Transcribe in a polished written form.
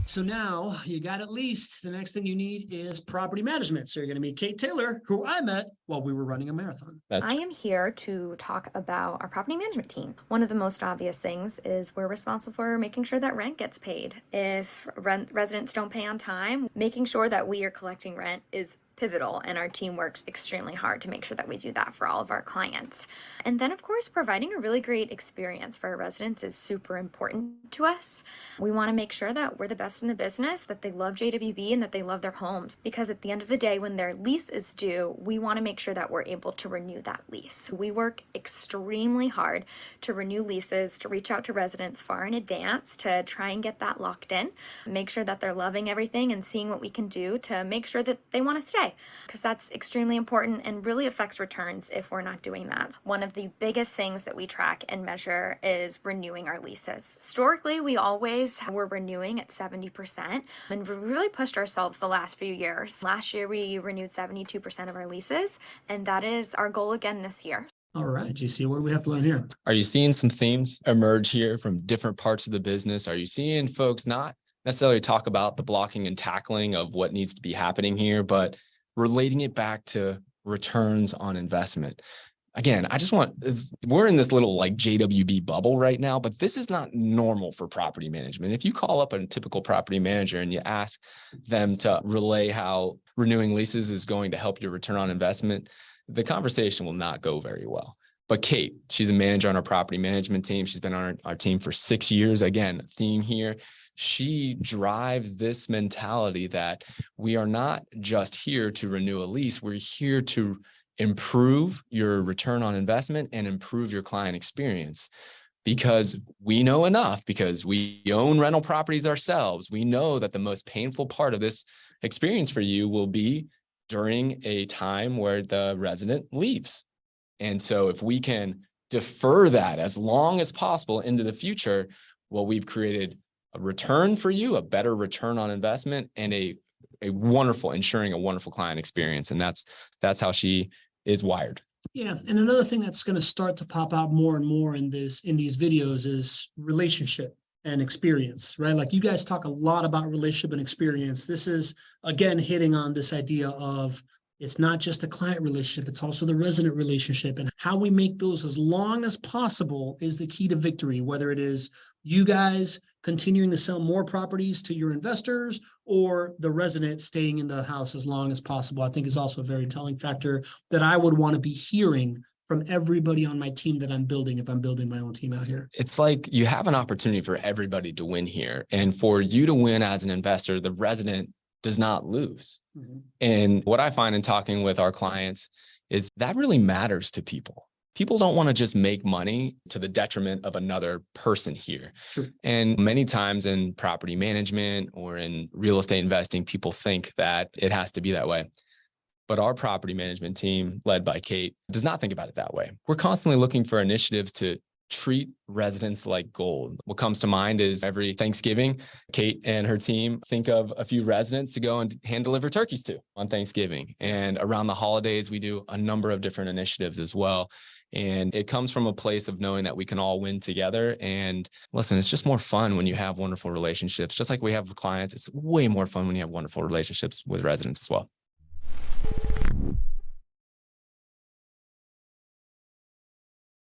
So now you got it leased. The next thing you need is property management. So you're going to meet Kate Taylor, who I met while we were running a marathon. I am here to talk about our property management team. One of the most obvious things is we're responsible for making sure that rent gets paid. If residents don't pay on time, making sure that we are collecting rent is pivotal, and our team works extremely hard to make sure that we do that for all of our clients. And then, of course, providing a really great experience for our residents is super important to us. We want to make sure that we're the best in the business, that they love JWB, and that they love their homes. Because at the end of the day, when their lease is due, we want to make sure that we're able to renew that lease. We work extremely hard to renew leases, to reach out to residents far in advance, to try and get that locked in, make sure that they're loving everything and seeing what we can do to make sure that they want to stay. Because that's extremely important and really affects returns if we're not doing that. One of the biggest things that we track and measure is renewing our leases. Historically, we always were renewing at 70%, and we really pushed ourselves the last few years. Last year, we renewed 72% of our leases, and that is our goal again this year. All right, GC, what do we have to learn here? Are you seeing some themes emerge here from different parts of the business? Are you seeing folks not necessarily talk about the blocking and tackling of what needs to be happening here, but relating it back to returns on investment? Again, we're in this little like JWB bubble right now, but this is not normal for property management. If you call up a typical property manager and you ask them to relay how renewing leases is going to help your return on investment, the conversation will not go very well. But Kate, she's a manager on our property management team. She's been on our team for 6 years. Again, theme here. She drives this mentality that we are not just here to renew a lease. We're here to improve your return on investment and improve your client experience, because we know enough, because we own rental properties ourselves. We know that the most painful part of this experience for you will be during a time where the resident leaves. And so if we can defer that as long as possible into the future, well, we've created a return for you, a better return on investment, and ensuring a wonderful client experience. And that's how she is wired. Yeah. And another thing that's going to start to pop out more and more in these videos is relationship and experience, right? Like you guys talk a lot about relationship and experience. This is, again, hitting on this idea of it's not just the client relationship, it's also the resident relationship, and how we make those as long as possible is the key to victory, whether it is you guys continuing to sell more properties to your investors or the resident staying in the house as long as possible. I think is also a very telling factor that I would want to be hearing from everybody on my team that I'm building if I'm building my own team out here. It's like you have an opportunity for everybody to win here. And for you to win as an investor, the resident does not lose. Mm-hmm. And what I find in talking with our clients is that really matters to people. People don't want to just make money to the detriment of another person here. Sure. And many times in property management or in real estate investing, people think that it has to be that way. But our property management team, led by Kate, does not think about it that way. We're constantly looking for initiatives to treat residents like gold. What comes to mind is every Thanksgiving, Kate and her team think of a few residents to go and hand deliver turkeys to on Thanksgiving. And around the holidays, we do a number of different initiatives as well. And it comes from a place of knowing that we can all win together. And listen, it's just more fun when you have wonderful relationships. Just like we have with clients, it's way more fun when you have wonderful relationships with residents as well.